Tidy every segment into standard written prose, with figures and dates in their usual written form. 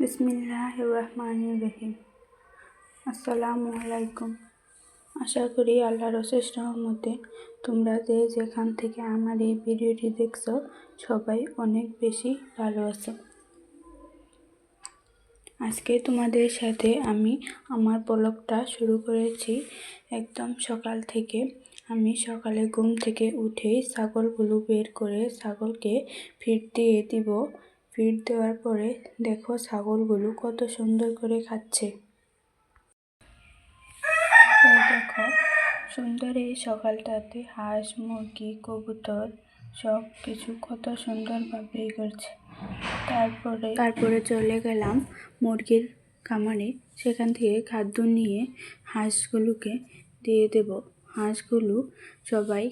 বিসমিল্লাহির রহমানির রহিম। আসসালামু আলাইকুম। আশা করি আল্লাহর অশেষ রহমতে তোমরা যেখান থেকে আমার এই ভিডিওটি দেখছো সবাই অনেক বেশি ভালো আছো। আজকে তোমাদের সাথে আমি আমার ব্লগটা শুরু করেছি একদম সকাল থেকে। আমি সকালে ঘুম থেকে উঠেই ছাগলগুলো বের করে ছাগলকে ফিড দিয়ে দিব। ফিড দেওয়ার পরে দেখো ছাগলগুলো কত সুন্দর করে খাচ্ছে। দেখো সুন্দর এই সকালটাতে হাঁস, মুরগি, কবুতর সব কিছু কত সুন্দরভাবে করছে। তারপরে চলে গেলাম মুরগির খামারে। সেখান থেকে খাদ্য নিয়ে হাঁসগুলোকে দিয়ে দেব। হাঁসগুলো সবাই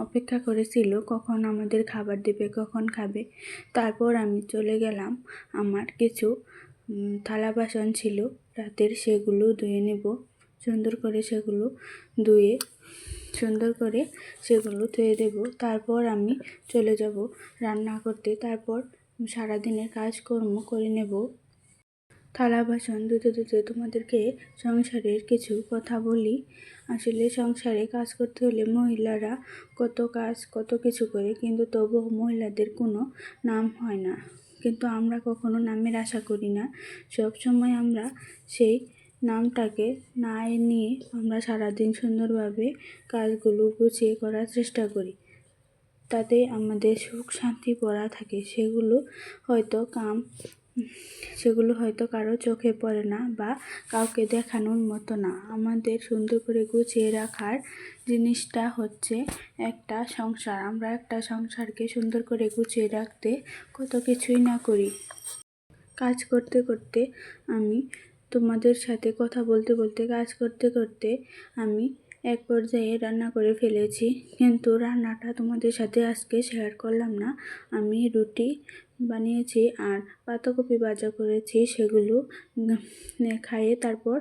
অপেক্ষা করেছিল কখন আমাদের খাবার দেবে, কখন খাবে। তারপর আমি চলে গেলাম, আমার কিছু থালা বাসন ছিল রাতের, সেগুলো ধুয়ে নেব। সুন্দর করে সেগুলো ধুয়ে দেব। তারপর আমি চলে যাব রান্না করতে। তারপর সারাদিনের কাজকর্ম করে নেব। থালা বাসন ধুতে ধুতে তোমাদেরকে সংসারের কিছু কথা বলি। আসলে সংসারে কাজ করতে হলে মহিলারা কত কিছু করে, কিন্তু তবুও মহিলাদের কোনো নাম হয় না। কিন্তু আমরা কখনো নামের আশা করি না। সব সময় আমরা সেই নামটাকে না নিয়ে আমরা সারাদিন সুন্দরভাবে কাজগুলো গুছিয়ে করার চেষ্টা করি। তাতে আমাদের সুখ শান্তি ভরা থাকে। সেগুলো হয়তো কারো চোখে পড়ে না বা কাউকে দেখানোর মতো না। আমাদের সুন্দর করে গুছিয়ে রাখার জিনিসটা হচ্ছে একটা সংসার। আমরা একটা সংসারকে সুন্দর করে গুছিয়ে রাখতে কত কিছুই না করি। কাজ করতে করতে আমি তোমাদের সাথে কথা বলতে বলতে কাজ করতে করতে আমি এক পর্যায়ে রান্না করে ফেলেছি, কিন্তু রান্নাটা তোমাদের সাথে আজকে শেয়ার করলাম না। আমি রুটি বানিয়েছি আর পাতাকপি ভাজা করেছি, সেগুলো খাইয়ে তারপর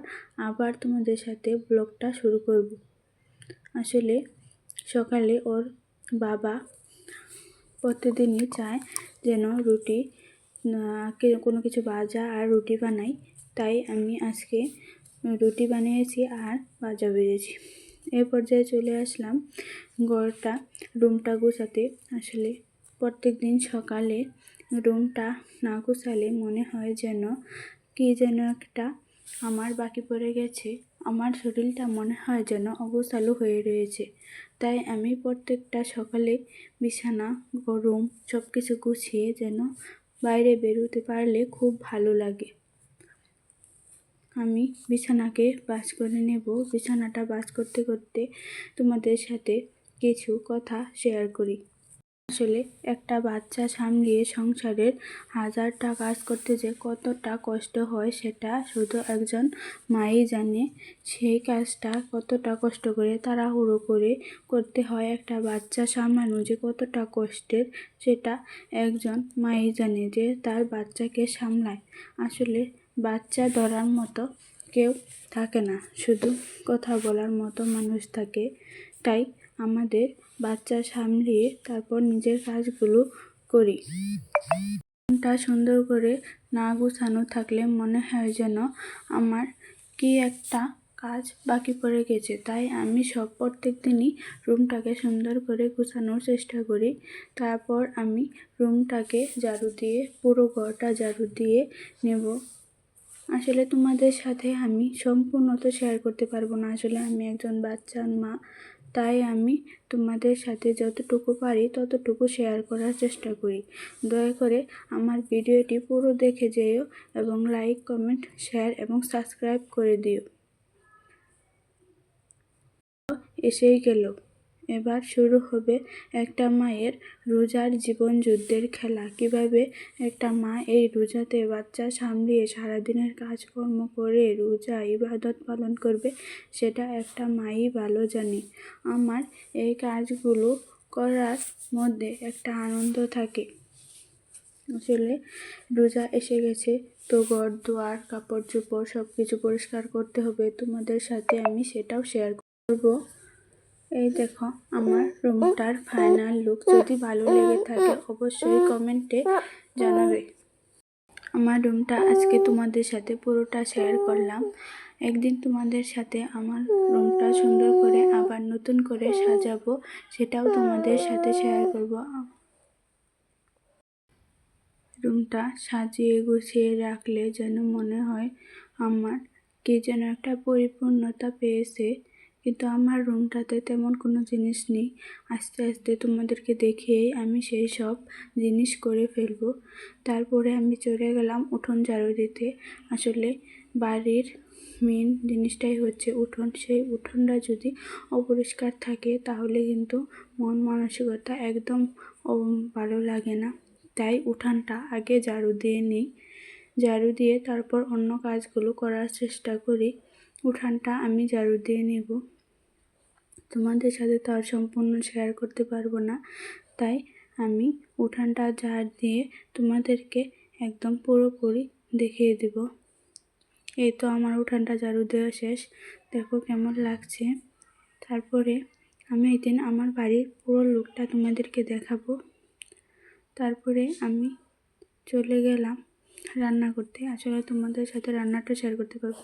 আবার তোমাদের সাথে ব্লগটা শুরু করব। আসলে সকালে ওর বাবা প্রতিদিনই চায় যেন রুটি কোনো কিছু ভাজা আর রুটি বানাই, তাই আমি আজকে রুটি বানিয়েছি আর ভাজা ভেজেছি। এ পর্যায়ে চলে আসলাম রুমটা গুছাতে। আসলে প্রত্যেক দিন সকালে রুমটা না গুছালে মনে হয় যেন একটা আমার বাকি পড়ে গেছে। আমার শরীরটা মনে হয় যেন অগোছালো হয়ে রয়েছে। তাই আমি প্রত্যেকটা সকালে বিছানা, রুম সব কিছু গুছিয়ে যেন বাইরে বেরোতে পারলে খুব ভালো লাগে। আমি বিছানাকে ভাঁজ করে নেব। বিছানাটা ভাঁজ করতে করতে তোমাদের সাথে কিছু কথা শেয়ার করি। আসলে একটা বাচ্চা সামলিয়ে সংসারের হাজারটা কাজ করতে যে কতটা কষ্ট হয় সেটা শুধু একজন মাই জানে। সেই কাজটা কতটা কষ্ট করে তাড়াহুড়ো করে করতে হয়, একটা বাচ্চা সামলানো যে কতটা কষ্টের সেটা একজন মাই জানে যে তার বাচ্চাকে সামলায়। আসলে বাচ্চা ধরার মতো কেউ থাকে না, শুধু কথা বলার মতো মানুষ থাকে। তাই আমাদের বাচ্চা সামলিয়ে তারপর নিজের কাজগুলো করি। রুমটা সুন্দর করে না গুছানো থাকলে মনে হয় যেন আমার কি একটা কাজ বাকি পড়ে গেছে। তাই আমি প্রত্যেক দিনই রুমটাকে সুন্দর করে গুছানোর চেষ্টা করি। তারপর আমি রুমটাকে পুরো ঘরটা ঝাড়ু দিয়ে নেব। আসলে তোমাদের সাথে আমি সম্পূর্ণ তো শেয়ার করতে পারবো না। আসলে আমি একজন বাচ্চার মা, তাই আমি তোমাদের সাথে যতটুকু পারি ততটুকু শেয়ার করার চেষ্টা করি। দয়া করে আমার ভিডিওটি পুরো দেখে যেও এবং লাইক, কমেন্ট, শেয়ার এবং সাবস্ক্রাইব করে দিও। এসেই গেল, এবার শুরু হবে একটা মায়ের রোজার জীবন যুদ্ধের খেলা। কিভাবে একটা মা এই রোজাতে বাচ্চা সামলিয়ে সারাদিনের কাজকর্ম করে রোজা ইবাদত পালন করবে সেটা একটা মাই ভালো জানে। আমার এই কাজগুলো করার মধ্যে একটা আনন্দ থাকে। আসলে রোজা এসে গেছে, তো ঘর দুয়ার কাপড় চোপড় সব কিছু পরিষ্কার করতে হবে। তোমাদের সাথে আমি সেটাও শেয়ার করব। এই দেখো আমার রুমটার ফাইনাল লুক। যদি ভালো লেগে থাকে অবশ্যই কমেন্টে জানাবে। আমার রুমটা আজকে তোমাদের সাথে পুরোটা শেয়ার করলাম। একদিন তোমাদের সাথে আমার রুমটা সুন্দর করে আবার নতুন করে সাজাবো, সেটাও তোমাদের সাথে শেয়ার করব। রুমটা সাজিয়ে গুছিয়ে রাখলে যেন মনে হয় আমার কি যেন একটা পরিপূর্ণতা পেয়েছে, কিন্তু আমার রুমটাতে তেমন কোনো জিনিস নেই। আস্তে আস্তে তোমাদেরকে দেখিয়েই আমি সেই সব জিনিস করে ফেলবো। তারপরে আমি চলে গেলাম উঠোন ঝাড়ু দিতে। আসলে বাড়ির মেন জিনিসটাই হচ্ছে উঠোন। সেই উঠোনটা যদি অপরিষ্কার থাকে তাহলে কিন্তু মন মানসিকতা একদম ভালো লাগে না। তাই উঠানটা আগে ঝাড়ু দিয়ে নিই, ঝাড়ু দিয়ে তারপর অন্য কাজগুলো করার চেষ্টা করি। উঠানটা আমি ঝাড়ু দিয়ে নেব। তোমাদের সাথে তো আর সম্পূর্ণ শেয়ার করতে পারবো না, তাই আমি উঠানটা ঝাড় দিয়ে তোমাদেরকে একদম পুরোপুরি দেখিয়ে দেব। এই তো আমার উঠানটা ঝাড়ু দেওয়া শেষ, দেখো কেমন লাগছে। তারপরে আমি একদিন আমার বাড়ির পুরো লুকটা তোমাদেরকে দেখাবো। তারপরে আমি চলে গেলাম রান্না করতে। আসলে তোমাদের সাথে রান্নাটা শেয়ার করতে পারবো।